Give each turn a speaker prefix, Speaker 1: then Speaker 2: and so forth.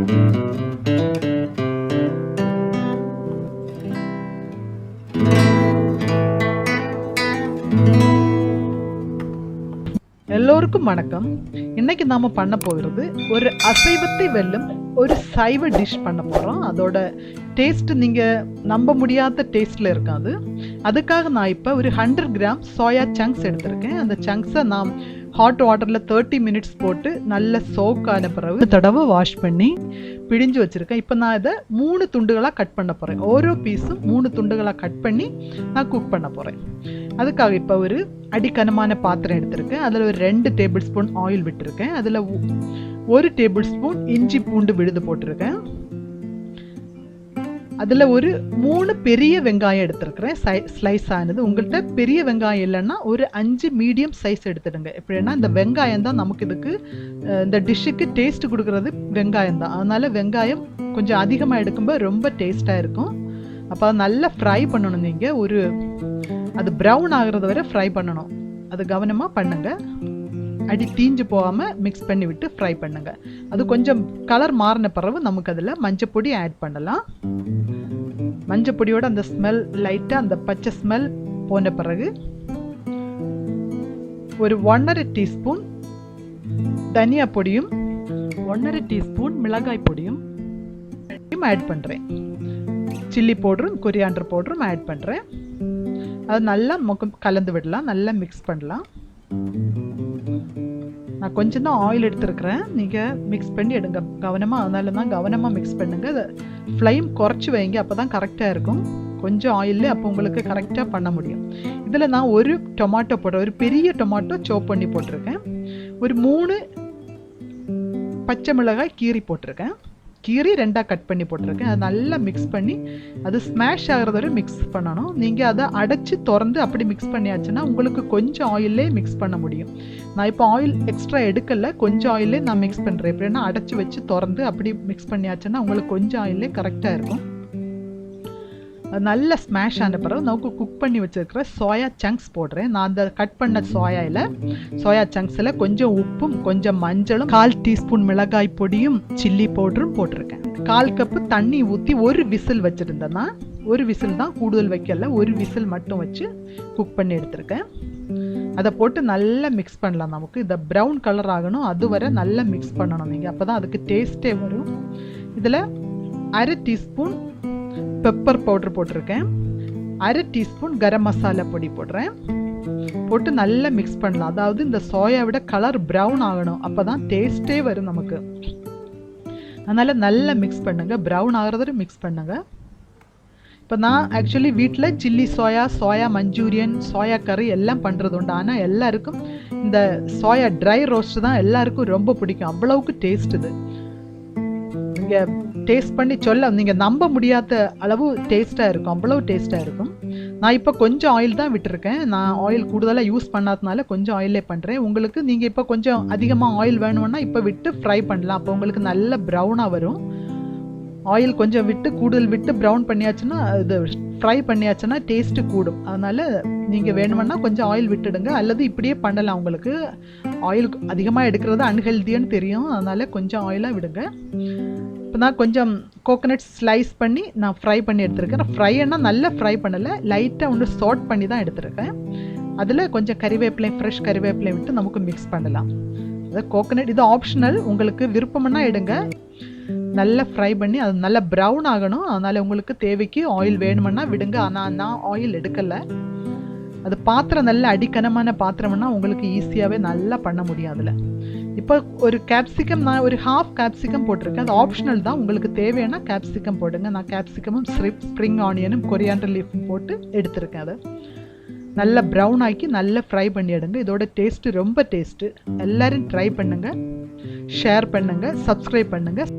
Speaker 1: எல்லோருக்கும் வணக்கம். இன்னைக்கு நாம பண்ண போகிறது ஒரு அசைவத்தை வெல்லும் ஒரு சைவ டிஷ் பண்ண போறோம். அதோட டேஸ்ட் நீங்க நம்ப முடியாத டேஸ்ட்ல இருக்காது. அதுக்காக நான் இப்போ ஒரு 100 கிராம் சோயா சங்க்ஸ் எடுத்திருக்கேன். அந்த சங்க்ஸை நான் ஹாட் வாட்டர்ல 30 மினிட்ஸ் போட்டு நல்ல சோக் ஆன பிறகு தடவை வாஷ் பண்ணி பிழிஞ்சு வச்சிருக்கேன். இப்போ நான் இதை 3 துண்டுகளாக கட் பண்ண போறேன். ஓரோ பீஸும் 3 துண்டுகளாக கட் பண்ணி நான் குக் பண்ண போறேன். அதுக்காக இப்போ ஒரு அடிக்கனமான பாத்திரம் எடுத்திருக்கேன். அதில் ஒரு 2 டேபிள் ஸ்பூன் ஆயில் விட்டுருக்கேன். அதில் 1 டேபிள் ஸ்பூன் இஞ்சி பூண்டு விழுது போட்டிருக்கேன். அதில் ஒரு 3 பெரிய வெங்காயம் எடுத்துருக்கிறேன், ஸ்லைஸ் ஆனது. உங்கள்கிட்ட பெரிய வெங்காயம் இல்லைன்னா ஒரு 5 மீடியம் சைஸ் எடுத்துடுங்க. எப்படின்னா இந்த வெங்காயம் தான் நமக்கு இதுக்கு இந்த டிஷ்ஷுக்கு டேஸ்ட் கொடுக்கறது வெங்காயம் தான். அதனால வெங்காயம் கொஞ்சம் அதிகமாக எடுக்கும்போது ரொம்ப டேஸ்ட்டாக இருக்கும். அப்போ அதை நல்லா ஃப்ரை பண்ணணும். நீங்கள் அது ப்ரௌன் ஆகிறது வரை ஃப்ரை பண்ணணும். அது கவனமாக பண்ணுங்க. அடி தீஞ்சு போகாமல் மிக்ஸ் பண்ணி விட்டு ஃப்ரை பண்ணுங்க. அது கொஞ்சம் கலர் மாறின பிறகு நமக்கு அதில் மஞ்சப்பொடி ஆட் பண்ணலாம். மஞ்சப்பொடியோட அந்த ஸ்மெல் லைட்டாக அந்த பச்சை ஸ்மெல் போன பிறகு ஒரு 1.5 டீஸ்பூன் தனியா பொடியும் 1.5 டீஸ்பூன் மிளகாய் பொடியும் ஆட் பண்ணுறேன். சில்லி பவுடரும் கொரியாண்டர் பவுடரும் ஆட் பண்ணுறேன். அது நல்லா கலந்து விடலாம், நல்லா மிக்ஸ் பண்ணலாம். நான் கொஞ்சம் தான் ஆயில் எடுத்துருக்கிறேன், நீங்கள் மிக்ஸ் பண்ணி எடுங்க கவனமாக. அதனால தான் கவனமாக மிக்ஸ் பண்ணுங்க. அதை ஃப்ளேம் குறைச்சி வைங்க, அப்போ தான் கரெக்டாக இருக்கும். கொஞ்சம் ஆயிலே அப்போ உங்களுக்கு கரெக்டாக பண்ண முடியும். இதில் நான் ஒரு டொமாட்டோ போடுறேன், ஒரு பெரிய டொமாட்டோ சோப் பண்ணி போட்டிருக்கேன். ஒரு 3 பச்சை மிளகாய் கீரி போட்டிருக்கேன். கீரி 2ஆக கட் பண்ணி போட்டிருக்கேன். அதை நல்லா மிக்ஸ் பண்ணி அது ஸ்மாஷ் ஆகிறது வரை மிக்ஸ் பண்ணணும். நீங்கள் அதை அடைச்சி திறந்து அப்படி மிக்ஸ் பண்ணியாச்சுன்னா உங்களுக்கு கொஞ்சம் ஆயிலே மிக்ஸ் பண்ண முடியும். நான் இப்போ ஆயில் எக்ஸ்ட்ரா எடுக்கலை, கொஞ்சம் ஆயிலே நான் மிக்ஸ் பண்ணுறேன். எப்படின்னா அடைச்சி வச்சு திறந்து அப்படி மிக்ஸ் பண்ணியாச்சுன்னா உங்களுக்கு கொஞ்சம் ஆயிலே கரெக்டாக இருக்கும். அது நல்லா ஸ்மாஷ் ஆன பிறகு நமக்கு குக் பண்ணி வச்சுருக்கிற சோயா சங்க்ஸ் போடுறேன். நான் அந்த கட் பண்ண சோயா சங்க்ஸில் கொஞ்சம் உப்பும் கொஞ்சம் மஞ்சளும் 1/4 டீஸ்பூன் மிளகாய் பொடியும் சில்லி பவுடரும் போட்டிருக்கேன். 1/4 கப்பு தண்ணி ஊற்றி ஒரு விசில் வச்சுருந்தேன்னா, ஒரு விசில் தான், கூடுதல் வைக்கல, ஒரு விசில் மட்டும் வச்சு குக் பண்ணி எடுத்திருக்கேன். அதை போட்டு நல்லா மிக்ஸ் பண்ணலாம். நமக்கு இந்த ப்ரௌன் கலர் ஆகணும், அது வரை நல்லா மிக்ஸ் பண்ணணும் நீங்கள். அப்போ தான் அதுக்கு டேஸ்ட்டே வரும். இதில் 1/2 டீஸ்பூன் பெப்பர் பவுடர் போட்டிருக்கேன். 1/2 டீஸ்பூன் கரம் மசாலா பொடி போடுறேன். போட்டு நல்லா மிக்ஸ் பண்ணலாம். அதாவது இந்த சோயாவோட கலர் ப்ரௌன் ஆகணும், அப்போ தான் டேஸ்ட்டே வரும் நமக்கு. அதனால் நல்லா மிக்ஸ் பண்ணுங்க, ப்ரௌன் ஆகிறத மிக்ஸ் பண்ணுங்க. இப்போ நான் ஆக்சுவலி வீட்டில் chilli soya, soya Manchurian, soya கறி எல்லாம் பண்ணுறது உண்டு. ஆனால் எல்லாருக்கும் இந்த சோயா ட்ரை ரோஸ்ட் தான் எல்லாருக்கும் ரொம்ப பிடிக்கும். அவ்வளவுக்கு டேஸ்ட் இது. நீங்கள் டேஸ்ட் பண்ணி நீங்கள் நம்ப முடியாத அளவு டேஸ்ட்டாக இருக்கும், அவ்வளோ டேஸ்ட்டாக இருக்கும். நான் இப்போ கொஞ்சம் ஆயில் தான் விட்டுருக்கேன். நான் ஆயில் கூடுதலாக யூஸ் பண்ணாதனால கொஞ்சம் ஆயிலே பண்ணுறேன். உங்களுக்கு நீங்கள் இப்போ கொஞ்சம் அதிகமாக ஆயில் வேணும்னா இப்போ விட்டு ஃப்ரை பண்ணலாம். அப்போ உங்களுக்கு நல்ல ப்ரௌனாக வரும். ஆயில் கொஞ்சம் கூடுதல் விட்டு ப்ரௌன் பண்ணியாச்சுன்னா, இது ஃப்ரை பண்ணியாச்சுன்னா டேஸ்ட்டு கூடும். அதனால் நீங்கள் வேணுமென்னா கொஞ்சம் ஆயில் விட்டுடுங்க, அல்லது இப்படியே பண்ணலாம். உங்களுக்கு ஆயில் அதிகமாக எடுக்கிறது அன்ஹெல்தின்னு தெரியும், அதனால் கொஞ்சம் ஆயிலாக விடுங்க. இப்போ நான் கொஞ்சம் கோகோனட் ஸ்லைஸ் பண்ணி நான் ஃப்ரை பண்ணி எடுத்துருக்கேன். ஃப்ரைன்னா நல்லா ஃப்ரை பண்ணலை, லைட்டாக ஒன்று சாட் பண்ணி தான் எடுத்துருக்கேன். அதில் கொஞ்சம் ஃப்ரெஷ் கறிவேப்பிலை விட்டு நமக்கு மிக்ஸ் பண்ணலாம். அது கோகோனட் இது ஆப்ஷனல், உங்களுக்கு விருப்பம்னா எடுங்க. நல்லா ஃப்ரை பண்ணி அது நல்லா ப்ரௌன் ஆகணும். அதனால் உங்களுக்கு தேவைக்கு ஆயில் வேணுமென்னா விடுங்க. ஆனால் நான் ஆயில் எடுக்கலை. அது பாத்திரம் நல்ல அடிக்கனமான பாத்திரம்னா உங்களுக்கு ஈஸியாகவே நல்லா பண்ண முடியும். அதில் இப்போ ஒரு கேப்சிகம் நான் ஒரு 1/2 கேப்சிகம் போட்டிருக்கேன். அது ஆப்ஷனல் தான், உங்களுக்கு தேவையான கேப்சிகம் போடுங்க. நான் கேப்சிகமும் ஸ்ப்ரிங் ஆனியனும் கொரியாண்டர் லீஃபும் போட்டு எடுத்திருக்கேன். அதை நல்லா ப்ரௌன் ஆக்கி நல்லா ஃப்ரை பண்ணி எடுங்க. இதோட டேஸ்ட்டு ரொம்ப டேஸ்ட்டு. எல்லோரும் ட்ரை பண்ணுங்கள், ஷேர் பண்ணுங்கள், சப்ஸ்கிரைப் பண்ணுங்கள்.